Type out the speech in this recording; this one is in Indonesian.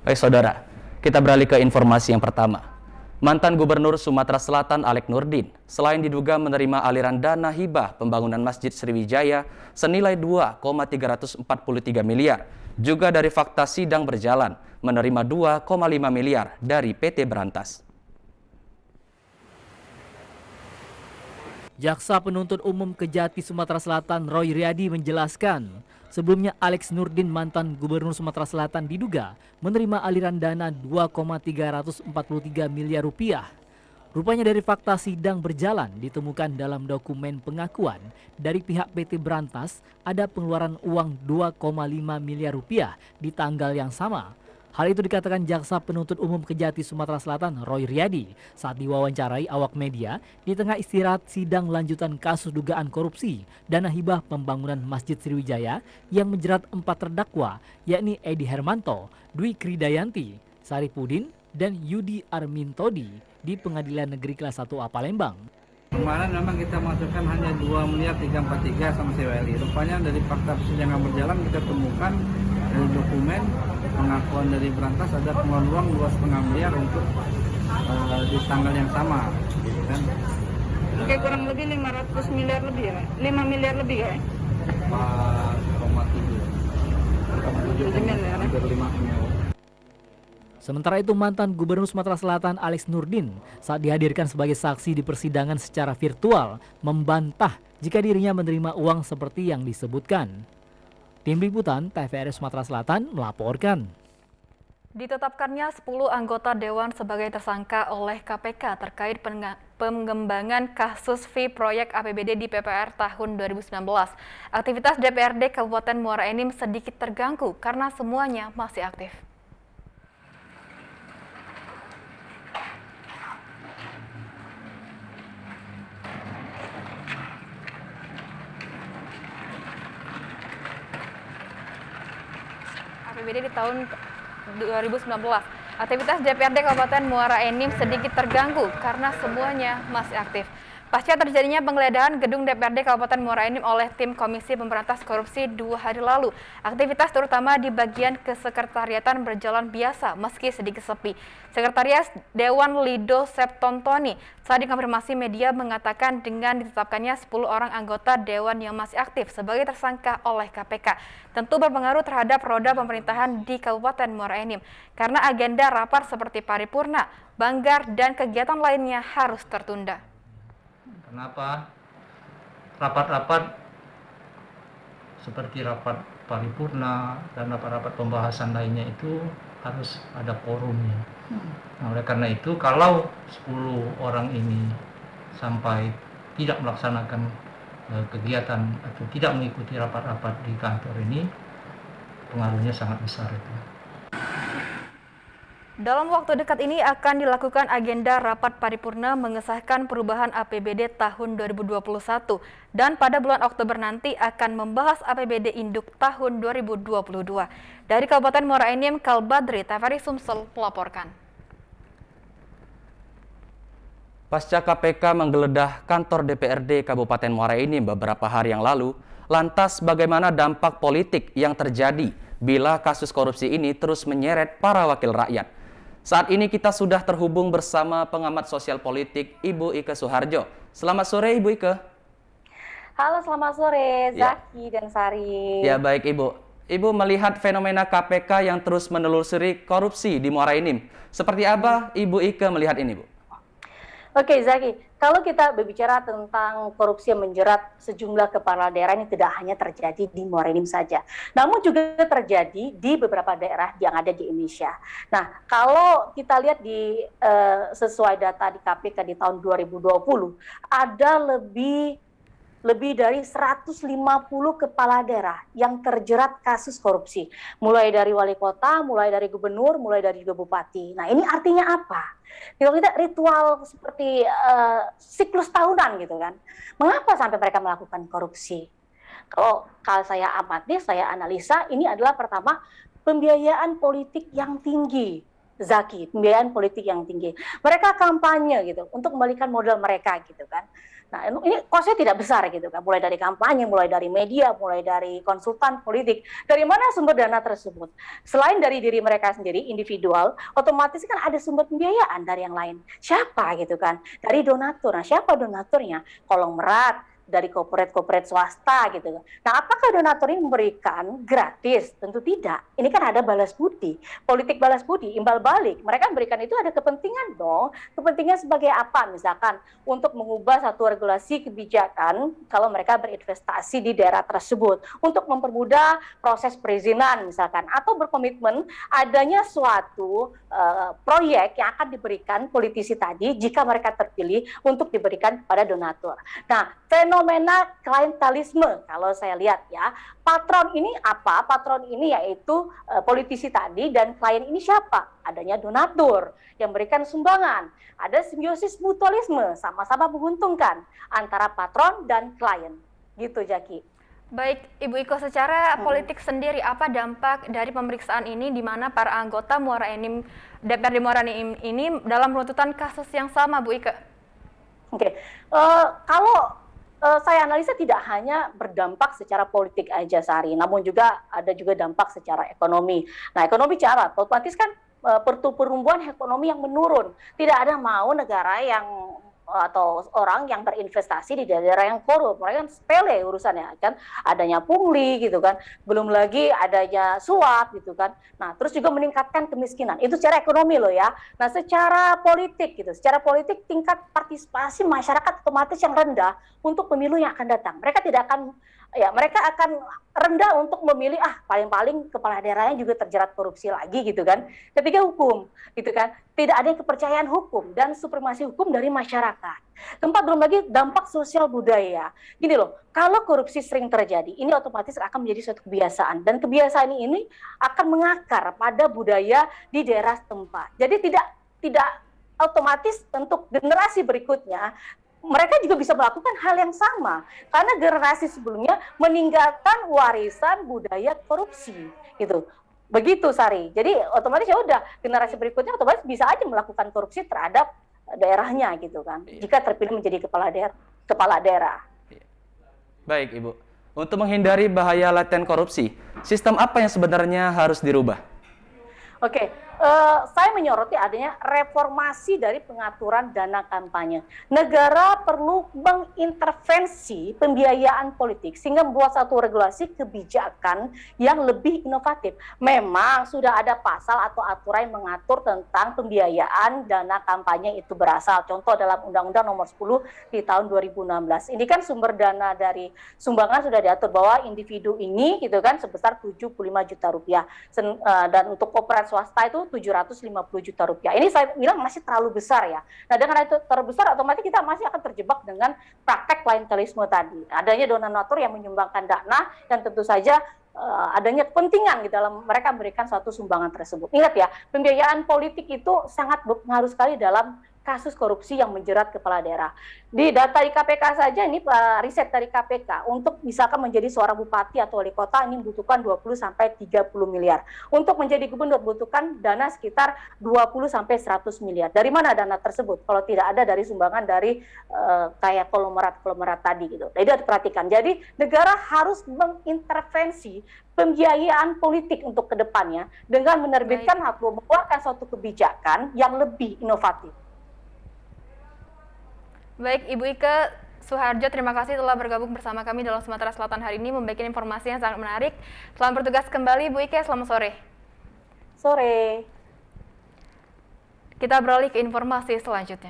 Baik saudara, kita beralih ke informasi yang pertama. Mantan Gubernur Sumatera Selatan Alex Nurdin, selain diduga menerima aliran dana hibah pembangunan Masjid Sriwijaya senilai 2,343 miliar, juga dari fakta sidang berjalan menerima 2,5 miliar dari PT Berantas. Jaksa Penuntut Umum Kejati Sumatera Selatan Roy Riyadi menjelaskan, sebelumnya Alex Nurdin mantan Gubernur Sumatera Selatan diduga menerima aliran dana 2,343 miliar rupiah. Rupanya dari fakta sidang berjalan ditemukan dalam dokumen pengakuan dari pihak PT Berantas ada pengeluaran uang 2,5 miliar rupiah di tanggal yang sama. Hal itu dikatakan Jaksa Penuntut Umum Kejati Sumatera Selatan Roy Riyadi saat diwawancarai awak media di tengah istirahat sidang lanjutan kasus dugaan korupsi dana hibah pembangunan Masjid Sriwijaya yang menjerat 4 terdakwa yakni Edi Hermanto, Dwi Kridayanti, Saripudin, dan Yudi Armintodi di Pengadilan Negeri Kelas 1A Palembang. Kemarin memang kita masukkan hanya 2 miliar 343 sama CWLI. Rupanya dari fakta persidangan berjalan kita temukan dari dokumen pengakuan dari Berantas ada pengeluaran uang 2,5 miliar untuk di tanggal yang sama, gitu kan? Oke, kurang lebih 500 miliar lebih ya, 5 miliar lebih ya? 4,7 miliar. hampir 5 miliar. Sementara itu mantan Gubernur Sumatera Selatan Alex Nurdin saat dihadirkan sebagai saksi di persidangan secara virtual membantah jika dirinya menerima uang seperti yang disebutkan. Tim Liputan TVRI Sumatera Selatan melaporkan. Ditetapkannya 10 anggota Dewan sebagai tersangka oleh KPK terkait pengembangan kasus fee proyek APBD di PPR tahun 2019. Aktivitas DPRD Kabupaten Muara Enim sedikit terganggu karena semuanya masih aktif. APBD di tahun 2019. Aktivitas DPRD Kabupaten Muara Enim sedikit terganggu karena semuanya masih aktif. Pasca terjadinya penggeledahan gedung DPRD Kabupaten Muara Enim oleh tim Komisi Pemberantas Korupsi 2 hari lalu, aktivitas terutama di bagian kesekretariatan berjalan biasa meski sedikit sepi. Sekretaris Dewan Lido Septontoni saat dikonfirmasi media mengatakan dengan ditetapkannya 10 orang anggota Dewan yang masih aktif sebagai tersangka oleh KPK tentu berpengaruh terhadap roda pemerintahan di Kabupaten Muara Enim karena agenda rapat seperti paripurna, banggar, dan kegiatan lainnya harus tertunda. Kenapa? Rapat-rapat seperti rapat paripurna dan rapat-rapat pembahasan lainnya itu harus ada forumnya. Nah, oleh karena itu kalau 10 orang ini sampai tidak melaksanakan kegiatan atau tidak mengikuti rapat-rapat di kantor ini, pengaruhnya sangat besar itu. Dalam waktu dekat ini akan dilakukan agenda rapat paripurna mengesahkan perubahan APBD tahun 2021 dan pada bulan Oktober nanti akan membahas APBD induk tahun 2022. Dari Kabupaten Muara Enim, Kalbadri TVRI Sumsel melaporkan. Pasca KPK menggeledah kantor DPRD Kabupaten Muara Enim beberapa hari yang lalu, lantas bagaimana dampak politik yang terjadi bila kasus korupsi ini terus menyeret para wakil rakyat? Saat ini kita sudah terhubung bersama pengamat sosial politik Ibu Ike Suharjo. Selamat sore Ibu Ike. Halo, selamat sore Zaki dan Sari. Ya baik Ibu. Ibu melihat fenomena KPK yang terus menelusuri korupsi di Muara Enim. Seperti apa Ibu Ike melihat ini Bu? Oke Zaki, kalau kita berbicara tentang korupsi yang menjerat sejumlah kepala daerah ini tidak hanya terjadi di Muara Enim saja, namun juga terjadi di beberapa daerah yang ada di Indonesia. Nah, kalau kita lihat di sesuai data di KPK di tahun 2020, ada lebih dari 150 kepala daerah yang terjerat kasus korupsi. Mulai dari wali kota, mulai dari gubernur, mulai dari bupati. Nah, ini artinya apa? Kalau kita ritual seperti siklus tahunan gitu kan. Mengapa sampai mereka melakukan korupsi? Kalau saya amati, saya analisa, ini adalah pertama pembiayaan politik yang tinggi. Zaki, pembiayaan politik yang tinggi. Mereka kampanye gitu untuk kembalikan modal mereka gitu kan. Nah, ini kosnya tidak besar gitu kan, mulai dari kampanye, mulai dari media, mulai dari konsultan politik. Dari mana sumber dana tersebut? Selain dari diri mereka sendiri, individual, otomatis kan ada sumber pembiayaan dari yang lain. Siapa gitu kan? Dari donatur. Nah, siapa donaturnya? Konglomerat, dari corporate swasta gitu. Nah, apakah donatur ini memberikan gratis? Tentu tidak. Ini kan ada balas budi, politik balas budi, imbal balik. Mereka memberikan itu ada kepentingan dong. Kepentingan sebagai apa? Misalkan untuk mengubah satu regulasi kebijakan kalau mereka berinvestasi di daerah tersebut, untuk mempermudah proses perizinan misalkan, atau berkomitmen adanya suatu proyek yang akan diberikan politisi tadi jika mereka terpilih untuk diberikan kepada donatur. Nah, fenomena klientelisme kalau saya lihat ya, patron ini apa? Patron ini yaitu politisi tadi, dan klien ini siapa? Adanya donatur yang berikan sumbangan. Ada simbiosis mutualisme, sama-sama menguntungkan antara patron dan klien. Gitu, Jaki. Baik, Ibu Iko, secara politik sendiri apa dampak dari pemeriksaan ini di mana para anggota Muara Enim, DPRD Muara Enim ini dalam runtutan kasus yang sama, Bu Iko? Oke, kalau saya analisa tidak hanya berdampak secara politik aja, Sari, namun juga ada juga dampak secara ekonomi. Nah, ekonomi cara otomatis kan pertumbuhan ekonomi yang menurun. Tidak ada mau negara yang atau orang yang berinvestasi di daerah yang korup. Mereka kan sepele urusannya kan, adanya pungli gitu kan, belum lagi adanya suap gitu kan. Nah, terus juga meningkatkan kemiskinan. Itu secara ekonomi loh ya. Nah, secara politik gitu, secara politik tingkat partisipasi masyarakat otomatis yang rendah untuk pemilu yang akan datang. Mereka tidak akan mereka akan rendah untuk memilih paling-paling kepala daerahnya juga terjerat korupsi lagi gitu kan. Ketiga, hukum gitu kan. Tidak ada kepercayaan hukum dan supremasi hukum dari masyarakat. Keempat, belum lagi dampak sosial budaya. Gini loh, kalau korupsi sering terjadi, ini otomatis akan menjadi suatu kebiasaan, dan kebiasaan ini akan mengakar pada budaya di daerah setempat. Jadi tidak otomatis untuk generasi berikutnya mereka juga bisa melakukan hal yang sama, karena generasi sebelumnya meninggalkan warisan budaya korupsi gitu. Begitu, Sari. Jadi otomatis ya udah, generasi berikutnya otomatis bisa aja melakukan korupsi terhadap daerahnya gitu kan. Jika terpilih menjadi kepala daerah. Baik, Ibu. Untuk menghindari bahaya laten korupsi, sistem apa yang sebenarnya harus dirubah? Oke, saya menyoroti adanya reformasi dari pengaturan dana kampanye. Negara perlu mengintervensi pembiayaan politik sehingga membuat satu regulasi kebijakan yang lebih inovatif. Memang sudah ada pasal atau aturan yang mengatur tentang pembiayaan dana kampanye itu berasal. Contoh dalam Undang-Undang Nomor 10 di tahun 2016. Ini kan sumber dana dari sumbangan sudah diatur bahwa individu ini gitu kan sebesar 75 juta rupiah. Dan untuk korporat swasta itu 750 juta rupiah. Ini saya bilang masih terlalu besar ya. Nah, dengan itu terbesar, otomatis kita masih akan terjebak dengan praktek klientelisme tadi. Adanya donatur yang menyumbangkan dana, dan tentu saja adanya kepentingan di dalam mereka memberikan suatu sumbangan tersebut. Ingat ya, pembiayaan politik itu sangat berpengaruh sekali dalam kasus korupsi yang menjerat kepala daerah. Di data di KPK saja, ini riset dari KPK, untuk misalkan menjadi seorang bupati atau wali kota ini membutuhkan 20-30 miliar. Untuk menjadi gubernur membutuhkan dana sekitar 20-100 miliar. Dari mana dana tersebut? Kalau tidak ada dari sumbangan dari kayak konglomerat tadi gitu. Nah, itu harus diperhatikan. Jadi negara harus mengintervensi pembiayaan politik untuk kedepannya dengan menerbitkan atau mengeluarkan suatu kebijakan yang lebih inovatif. Baik, Ibu Ike Suharjo, terima kasih telah bergabung bersama kami dalam Sumatera Selatan hari ini, membagikan informasi yang sangat menarik. Selamat bertugas kembali, Bu Ike. Selamat sore. Sore. Kita beralih ke informasi selanjutnya.